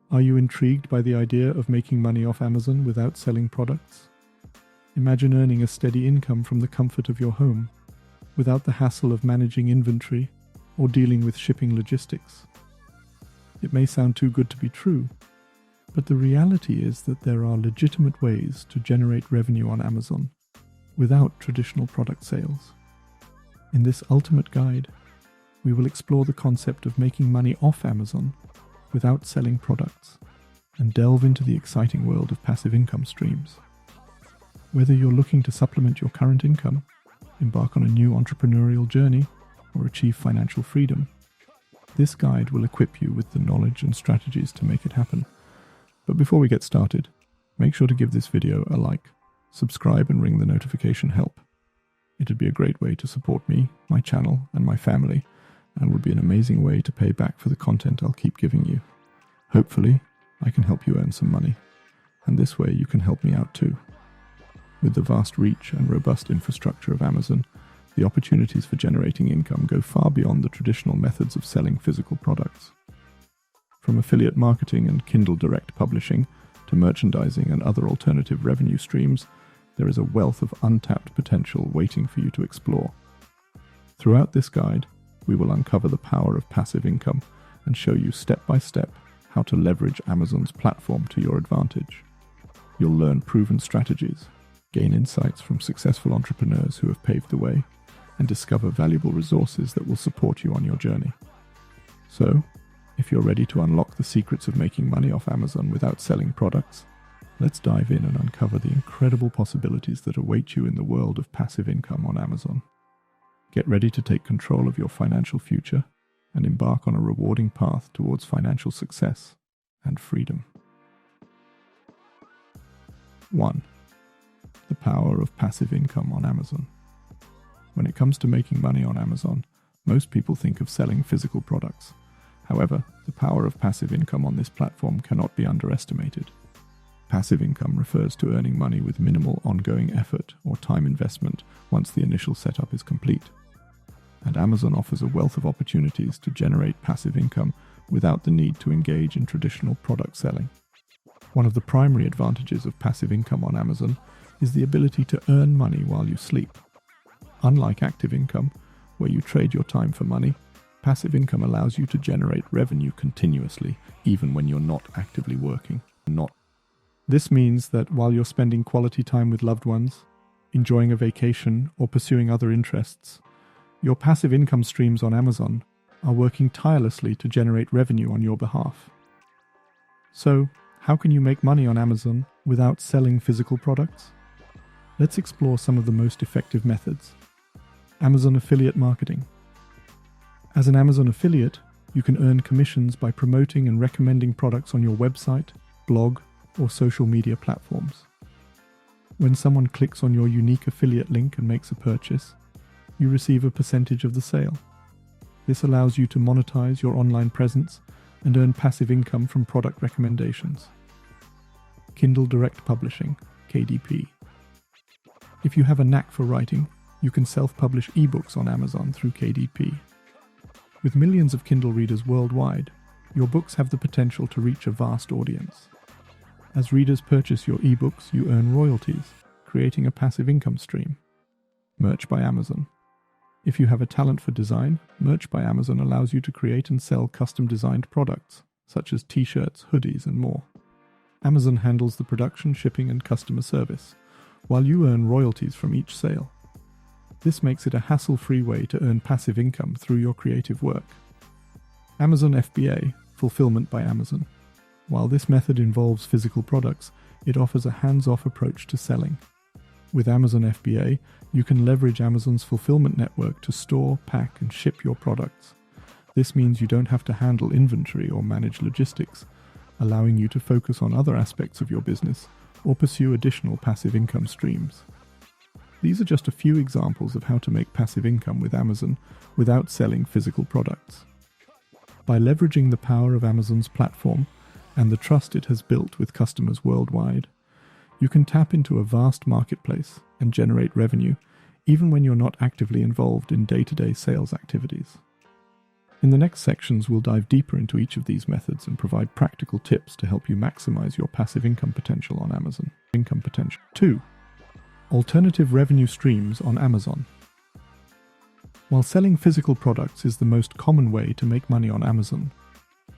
Are you intrigued by the idea of making money off Amazon without selling products? Imagine earning a steady income from the comfort of your home, without the hassle of managing inventory or dealing with shipping logistics. It may sound too good to be true, but the reality is that there are legitimate ways to generate revenue on Amazon without traditional product sales. In this ultimate guide, we will explore the concept of making money off Amazon without selling products and delve into the exciting world of passive income streams. Whether you're looking to supplement your current income, embark on a new entrepreneurial journey, or achieve financial freedom, this guide will equip you with the knowledge and strategies to make it happen. But before we get started, make sure to give this video a like, subscribe and ring the notification help. It'd be a great way to support me, my channel and my family, and would be an amazing way to pay back for the content I'll keep giving you. Hopefully, I can help you earn some money, and this way you can help me out too. With the vast reach and robust infrastructure of Amazon, the opportunities for generating income go far beyond the traditional methods of selling physical products. From affiliate marketing and Kindle Direct publishing to merchandising and other alternative revenue streams, there is a wealth of untapped potential waiting for you to explore. Throughout this guide, we will uncover the power of passive income and show you step by step how to leverage Amazon's platform to your advantage. You'll learn proven strategies, gain insights from successful entrepreneurs who have paved the way, and discover valuable resources that will support you on your journey. So, if you're ready to unlock the secrets of making money off Amazon without selling products, let's dive in and uncover the incredible possibilities that await you in the world of passive income on Amazon. Get ready to take control of your financial future and embark on a rewarding path towards financial success and freedom. 1. The power of passive income on Amazon. When it comes to making money on Amazon, most people think of selling physical products. However, the power of passive income on this platform cannot be underestimated. Passive income refers to earning money with minimal ongoing effort or time investment once the initial setup is complete. And Amazon offers a wealth of opportunities to generate passive income without the need to engage in traditional product selling. One of the primary advantages of passive income on Amazon is the ability to earn money while you sleep. Unlike active income, where you trade your time for money, passive income allows you to generate revenue continuously, even when you're not actively working. This means that while you're spending quality time with loved ones, enjoying a vacation, or pursuing other interests, your passive income streams on Amazon are working tirelessly to generate revenue on your behalf. So, how can you make money on Amazon without selling physical products? Let's explore some of the most effective methods. Amazon affiliate marketing. As an Amazon affiliate, you can earn commissions by promoting and recommending products on your website, blog, or social media platforms. When someone clicks on your unique affiliate link and makes a purchase, you receive a percentage of the sale. This allows you to monetize your online presence and earn passive income from product recommendations. Kindle Direct Publishing, KDP. If you have a knack for writing, you can self-publish ebooks on Amazon through KDP. With millions of Kindle readers worldwide, your books have the potential to reach a vast audience. As readers purchase your ebooks, you earn royalties, creating a passive income stream. Merch by Amazon. If you have a talent for design, Merch by Amazon allows you to create and sell custom-designed products, such as t-shirts, hoodies, and more. Amazon handles the production, shipping, and customer service, while you earn royalties from each sale. This makes it a hassle-free way to earn passive income through your creative work. Amazon FBA, Fulfillment by Amazon. While this method involves physical products, it offers a hands-off approach to selling. With Amazon FBA, you can leverage Amazon's fulfillment network to store, pack, and ship your products. This means you don't have to handle inventory or manage logistics, allowing you to focus on other aspects of your business or pursue additional passive income streams. These are just a few examples of how to make passive income with Amazon without selling physical products. By leveraging the power of Amazon's platform and the trust it has built with customers worldwide, you can tap into a vast marketplace and generate revenue even when you're not actively involved in day-to-day sales activities. In the next sections, we'll dive deeper into each of these methods and provide practical tips to help you maximize your passive income potential on Amazon. 2. Alternative revenue streams on Amazon. While selling physical products is the most common way to make money on Amazon,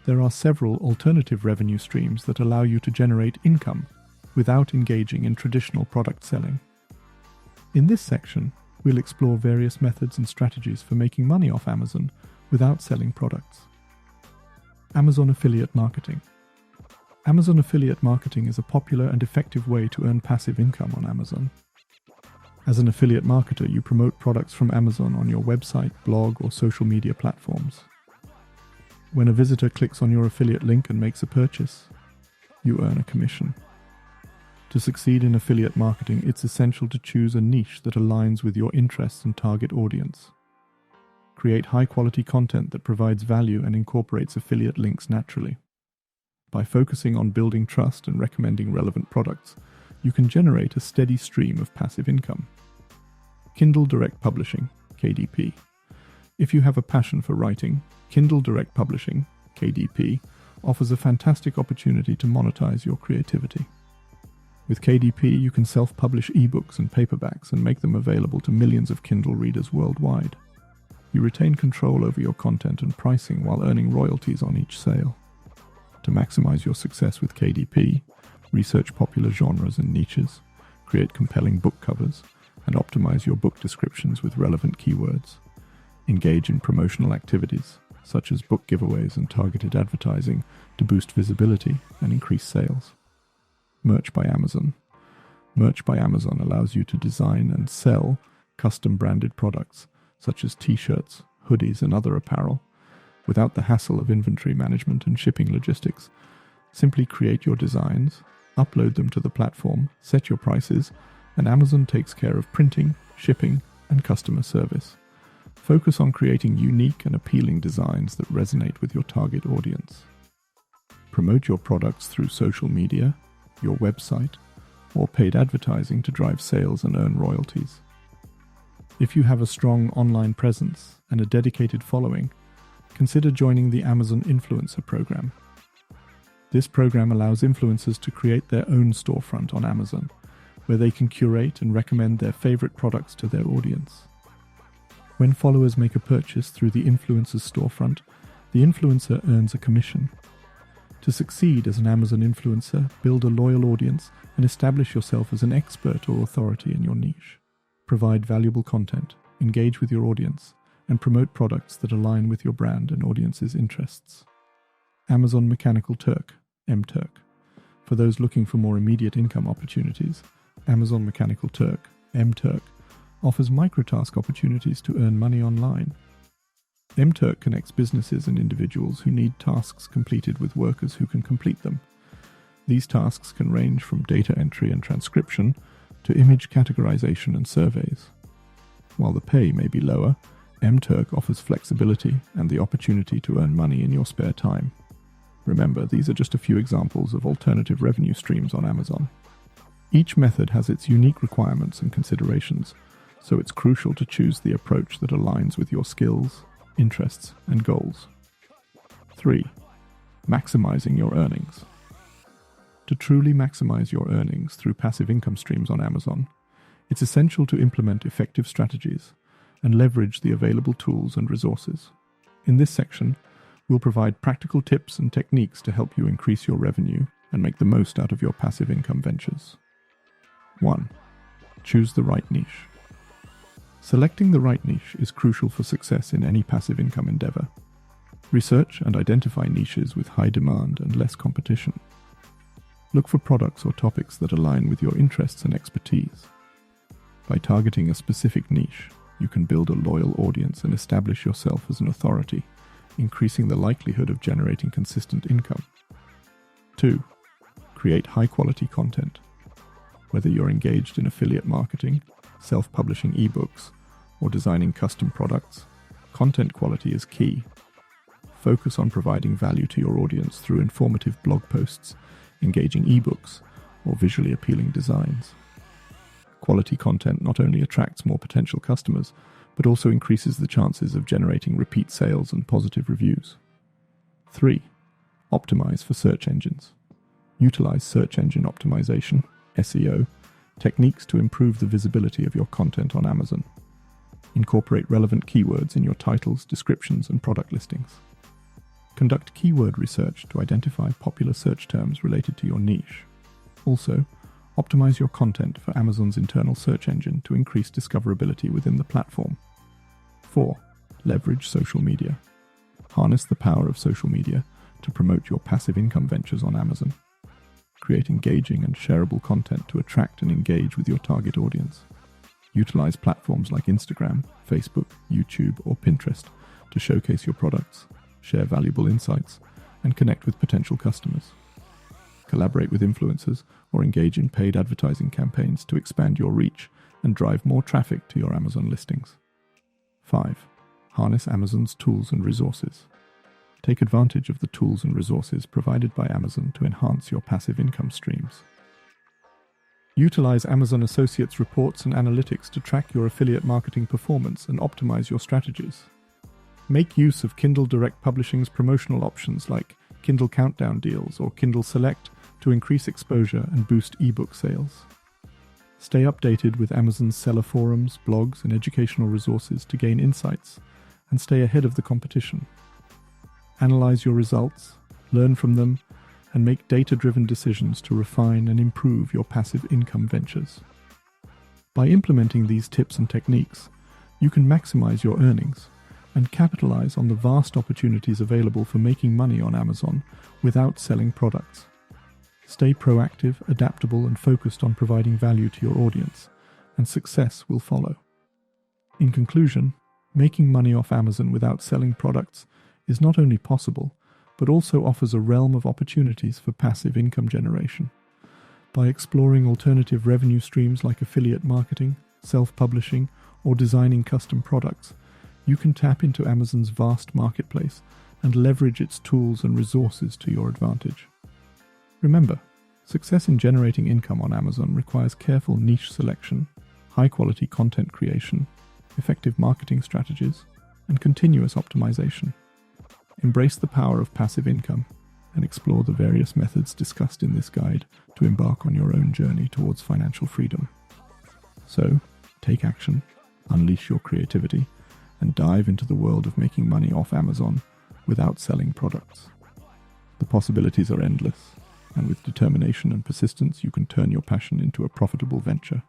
there are several alternative revenue streams that allow you to generate income without engaging in traditional product selling. In this section, we'll explore various methods and strategies for making money off Amazon without selling products. Amazon affiliate marketing. Amazon affiliate marketing is a popular and effective way to earn passive income on Amazon. As an affiliate marketer, you promote products from Amazon on your website, blog, or social media platforms. When a visitor clicks on your affiliate link and makes a purchase, you earn a commission. To succeed in affiliate marketing, it's essential to choose a niche that aligns with your interests and target audience. Create high-quality content that provides value and incorporates affiliate links naturally. By focusing on building trust and recommending relevant products, you can generate a steady stream of passive income. Kindle Direct Publishing, KDP. If you have a passion for writing, Kindle Direct Publishing, KDP, offers a fantastic opportunity to monetize your creativity. With KDP, you can self-publish ebooks and paperbacks and make them available to millions of Kindle readers worldwide. You retain control over your content and pricing while earning royalties on each sale. To maximize your success with KDP, research popular genres and niches, create compelling book covers, and optimize your book descriptions with relevant keywords. Engage in promotional activities, such as book giveaways and targeted advertising, to boost visibility and increase sales. Merch by Amazon. Merch by Amazon allows you to design and sell custom branded products, such as t-shirts, hoodies, and other apparel, without the hassle of inventory management and shipping logistics. Simply create your designs, upload them to the platform, set your prices, and Amazon takes care of printing, shipping, and customer service. Focus on creating unique and appealing designs that resonate with your target audience. Promote your products through social media, your website, or paid advertising to drive sales and earn royalties. If you have a strong online presence and a dedicated following, consider joining the Amazon Influencer Program. This program allows influencers to create their own storefront on Amazon, where they can curate and recommend their favorite products to their audience. When followers make a purchase through the influencer's storefront, the influencer earns a commission. To succeed as an Amazon influencer, build a loyal audience and establish yourself as an expert or authority in your niche. Provide valuable content, engage with your audience, and promote products that align with your brand and audience's interests. Amazon Mechanical Turk, MTurk. For those looking for more immediate income opportunities, Amazon Mechanical Turk, MTurk, offers microtask opportunities to earn money online. MTurk connects businesses and individuals who need tasks completed with workers who can complete them. These tasks can range from data entry and transcription to image categorization and surveys. While the pay may be lower, MTurk offers flexibility and the opportunity to earn money in your spare time. Remember, these are just a few examples of alternative revenue streams on Amazon. Each method has its unique requirements and considerations, so it's crucial to choose the approach that aligns with your skills, interests, and goals. 3. Maximizing your earnings. To truly maximize your earnings through passive income streams on Amazon, it's essential to implement effective strategies and leverage the available tools and resources. In this section, we'll provide practical tips and techniques to help you increase your revenue and make the most out of your passive income ventures. 1. Choose the right niche. Selecting the right niche is crucial for success in any passive income endeavor. Research and identify niches with high demand and less competition. Look for products or topics that align with your interests and expertise. By targeting a specific niche, you can build a loyal audience and establish yourself as an authority, increasing the likelihood of generating consistent income. 2. Create high-quality content. Whether you're engaged in affiliate marketing, self-publishing ebooks, or designing custom products, content quality is key. Focus on providing value to your audience through informative blog posts, engaging ebooks, or visually appealing designs. Quality content not only attracts more potential customers, but also increases the chances of generating repeat sales and positive reviews. 3. Optimize for search engines. Utilize search engine optimization, SEO, techniques to improve the visibility of your content on Amazon. Incorporate relevant keywords in your titles, descriptions, and product listings. Conduct keyword research to identify popular search terms related to your niche. Also, optimize your content for Amazon's internal search engine to increase discoverability within the platform. 4. Leverage social media. Harness the power of social media to promote your passive income ventures on Amazon. Create engaging and shareable content to attract and engage with your target audience. Utilize platforms like Instagram, Facebook, YouTube, or Pinterest to showcase your products, share valuable insights, and connect with potential customers. Collaborate with influencers or engage in paid advertising campaigns to expand your reach and drive more traffic to your Amazon listings. 5. Harness Amazon's tools and resources. Take advantage of the tools and resources provided by Amazon to enhance your passive income streams. Utilize Amazon Associates reports and analytics to track your affiliate marketing performance and optimize your strategies. Make use of Kindle Direct Publishing's promotional options like Kindle Countdown deals or Kindle Select to increase exposure and boost ebook sales. Stay updated with Amazon's seller forums, blogs, and educational resources to gain insights and stay ahead of the competition. Analyze your results, learn from them, and make data-driven decisions to refine and improve your passive income ventures. By implementing these tips and techniques, you can maximize your earnings and capitalize on the vast opportunities available for making money on Amazon without selling products. Stay proactive, adaptable, and focused on providing value to your audience, and success will follow. In conclusion, making money off Amazon without selling products is not only possible, but also offers a realm of opportunities for passive income generation. By exploring alternative revenue streams like affiliate marketing, self-publishing, or designing custom products, you can tap into Amazon's vast marketplace and leverage its tools and resources to your advantage. Remember, success in generating income on Amazon requires careful niche selection, high-quality content creation, effective marketing strategies, and continuous optimization. Embrace the power of passive income and explore the various methods discussed in this guide to embark on your own journey towards financial freedom. So, take action, unleash your creativity, and dive into the world of making money off Amazon without selling products. The possibilities are endless, and with determination and persistence you can turn your passion into a profitable venture.